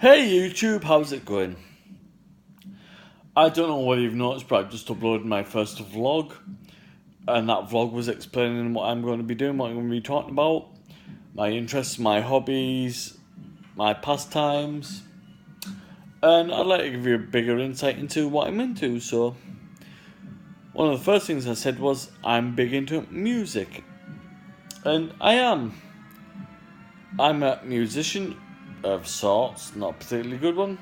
Hey YouTube, how's it going? I don't know whether you've noticed, but I've just uploaded my first vlog, and that vlog was explaining what I'm going to be doing, what I'm going to be talking about, my interests, my hobbies, my pastimes, and I'd like to give you a bigger insight into what I'm into. So, one of the first things I said was I'm big into music, and I am. I'm a musician of sorts, not a particularly good one,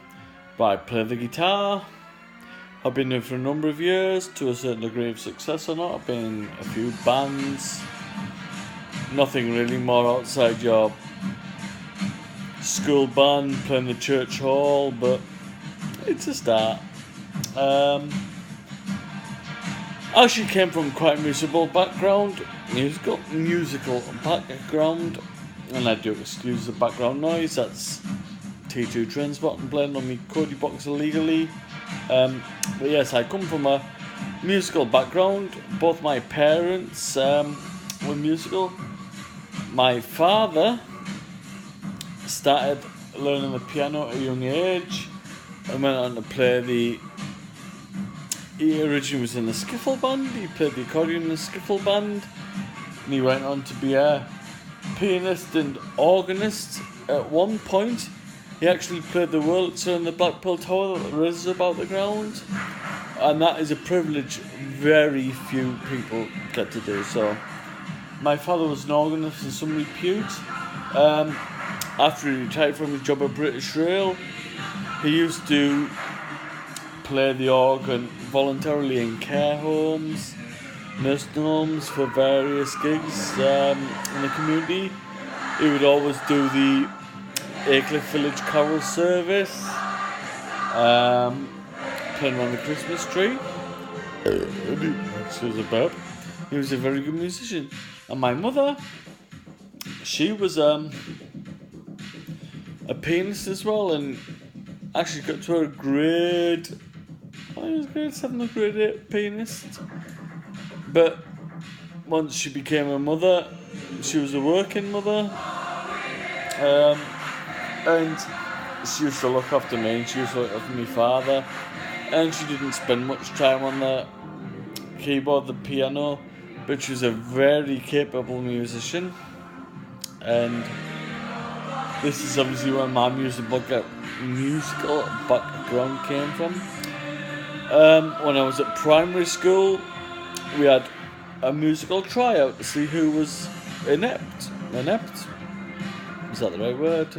but I play the guitar. I've been doing it for a number of years, to a certain degree of success or not. I've been in a few bands. Nothing really more outside your school band, playing the church hall, but it's a start. I actually came from quite a musical background, and I do excuse the background noise. That's T2 Transport playing on my Cody box illegally. But yes, I come from a musical background. Both my parents were musical. My father started learning the piano at a young age and went on to play he originally was in the skiffle band. He played the accordion in the skiffle band, and he went on to be a pianist and organist. At one point, he actually played the Wurlitzer in the Blackpool Tower that there is about the ground, and that is a privilege very few people get to do. So, my father was an organist in some repute. After he retired from his job at British Rail, he used to play the organ voluntarily in care homes, nursing homes for various gigs in the community. He would always do the Aycliffe Village Carol service, playing around the Christmas tree. He was a very good musician. And my mother, she was a pianist as well, and actually got to her grade 7 or grade 8 pianist. But once she became a mother, she was a working mother. And she used to look after me, and she used to look after my father, and she didn't spend much time on the keyboard, the piano, but she was a very capable musician. And this is obviously where my musical background came from. When I was at primary school, we had a musical tryout to see who was inept. Is that the right word?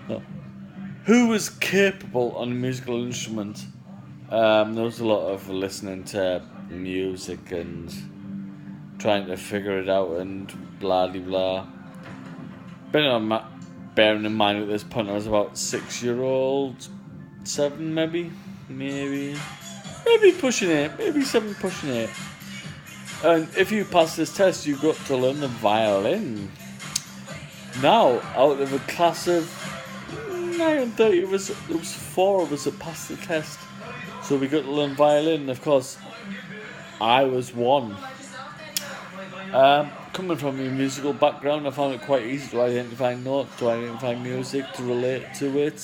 No. Who was capable on a musical instrument? There was a lot of listening to music and trying to figure it out and blah de blah. Bearing in mind at this point I was about 6-year-old, 7 maybe pushing 8, maybe 7 pushing 8. And if you pass this test, you got to learn the violin. Now, out of a class of 30 of us, there was 4 of us that passed the test. So we got to learn violin. Of course, I was one. Coming from a musical background, I found it quite easy to identify notes, to identify music, to relate to it.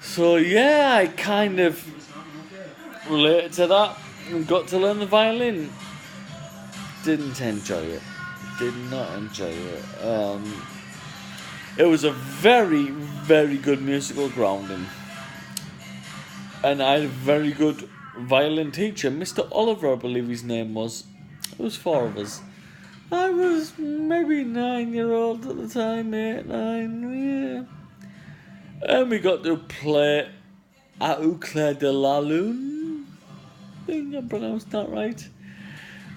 So yeah, I kind of related to that and got to learn the violin. Didn't enjoy it. Did not enjoy it. It was a very, very good musical grounding. And I had a very good violin teacher, Mr. Oliver, I believe his name was. There was 4 of us. I was maybe 9-year-old at the time, 8, 9, yeah. And we got to play Au Clair de la Lune. I think I pronounced that right.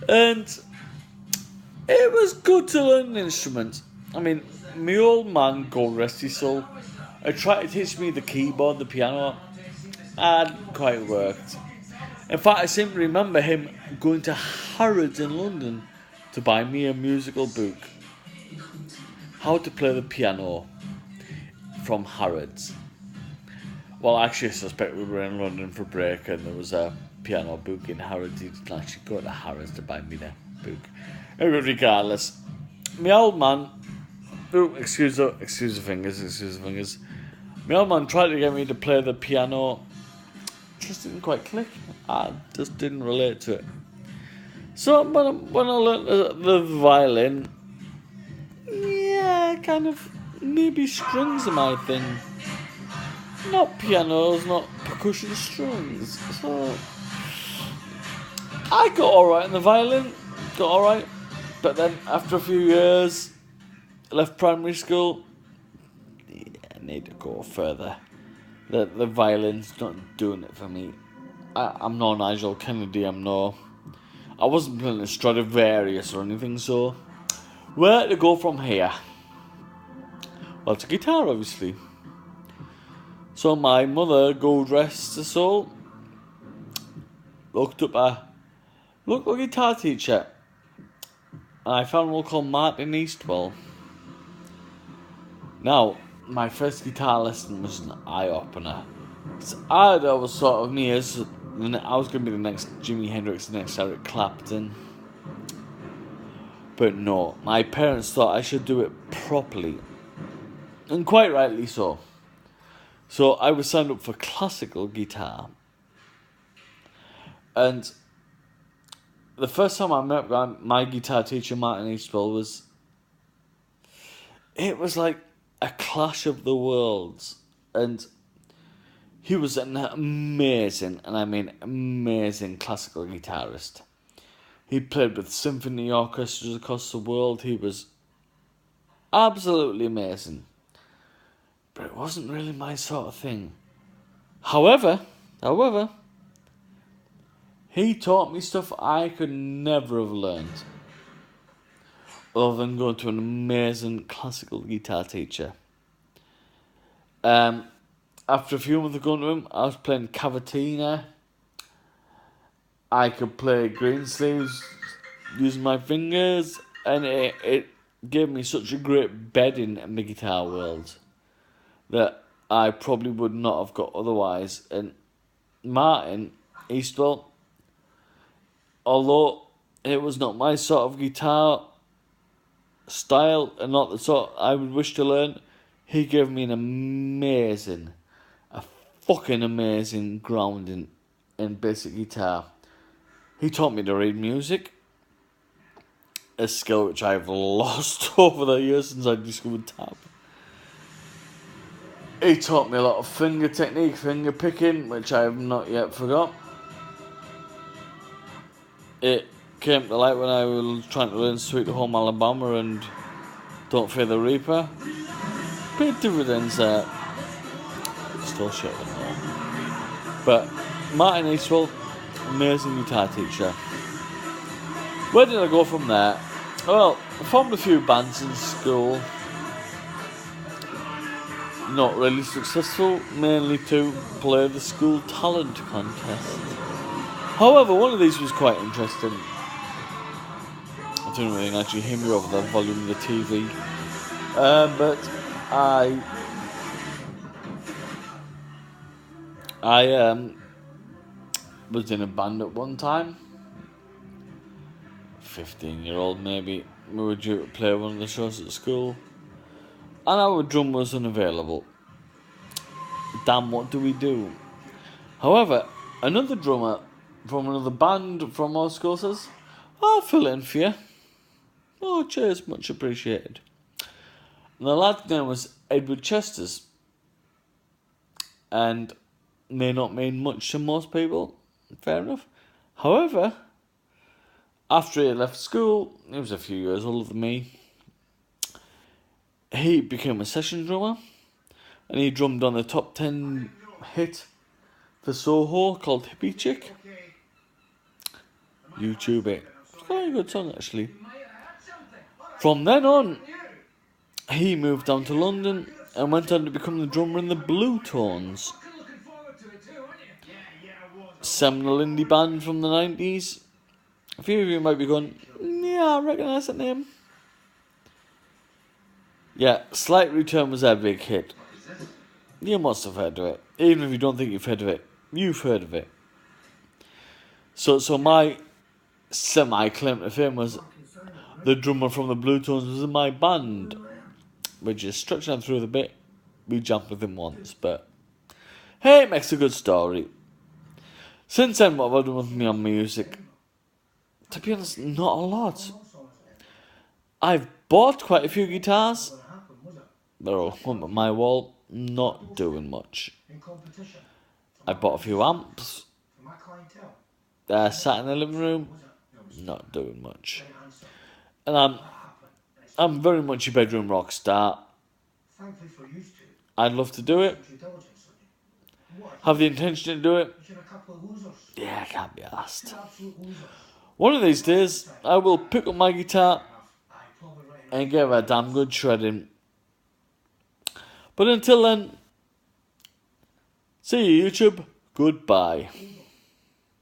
And it was good to learn an instrument. I mean, my old man, God rest his soul, tried to teach me the keyboard, the piano. Hadn't quite worked. In fact, I seem to remember him going to Harrods in London to buy me a musical book. How to play the piano from Harrods. Well, actually, I suspect we were in London for break and there was a piano book in Harrods. He didn't actually go to Harrods to buy me the book. Regardless, my old man Ooh, excuse the fingers. My old man tried to get me to play the piano. Just didn't quite click. I just didn't relate to it. So when I learned the violin, yeah, kind of maybe strings are my thing. Not pianos, not percussion strings. So I got alright in the violin, got alright. But then after a few years, I left primary school. Yeah, I need to go further. The violin's not doing it for me. I'm no Nigel Kennedy, I wasn't playing a Stradivarius or anything, so where to go from here? Well, to guitar, obviously. So my mother, God rest her soul, looked up a local guitar teacher. And I found one called Martin Eastwell. Now, my first guitar lesson was an eye-opener. I was sort of me as I was going to be the next Jimi Hendrix, the next Eric Clapton. But no, my parents thought I should do it properly. And quite rightly so. So I was signed up for classical guitar. And the first time I met my guitar teacher, Martin Eastwell, it was like a clash of the worlds. And he was an amazing, and I mean amazing, classical guitarist. He played with symphony orchestras across the world. He was absolutely amazing. But it wasn't really my sort of thing. However, he taught me stuff I could never have learned other than going to an amazing classical guitar teacher. After a few months of going to him, I was playing cavatina. I could play Greensleeves using my fingers, and it gave me such a great bedding in the guitar world that I probably would not have got otherwise. And Martin Eastwell, although it was not my sort of guitar style and not the sort I would wish to learn, he gave me a fucking amazing grounding in basic guitar. He taught me to read music, a skill which I've lost over the years since I discovered tap. He taught me a lot of finger technique, finger picking, which I have not yet forgot. It came to light when I was trying to learn Sweet Home Alabama and Don't Fear the Reaper. Paid dividends there. Still shit with them. But Martin Eastwell, amazing guitar teacher. Where did I go from there? Well, I formed a few bands in school. Not really successful, mainly to play the school talent contest. However, one of these was quite interesting. I don't really actually hear me over the volume of the TV. But I was in a band at one time. 15-year-old maybe. We were due to play one of the shows at school, and our drum was unavailable. Damn, what do we do? However, another drummer from another band from our school says, "I'll fill in for you." Oh, cheers, much appreciated. And the lad's name was Edward Chesters, and may not mean much to most people, fair enough. However, after he left school, he was a few years older than me, he became a session drummer, and he drummed on the top 10 hit for Soho called Hippie Chick. YouTube it. It's quite a good song actually. From then on, he moved down to London and went on to become the drummer in the Blue Tones, seminal indie band from the 90s. A few of you might be going, yeah, I recognise that name. Yeah, Slight Return was their big hit. You must have heard of it. Even if you don't think you've heard of it, you've heard of it. So my semi-claim to fame was the drummer from the Blue Tones was in my band. we just structure them through the bit, we jump with them once, but hey, it makes a good story. Since then, what have I done with me on music? To be honest, not a lot. I've bought quite a few guitars. They're all hung on my wall, not doing much. I bought a few amps. They're sat in the living room, not doing much. And I'm very much a bedroom rock star. I'd love to do it. Have the intention to do it. Yeah, I can't be asked. One of these days, I will pick up my guitar and give it a damn good shredding. But until then, see you YouTube. Goodbye.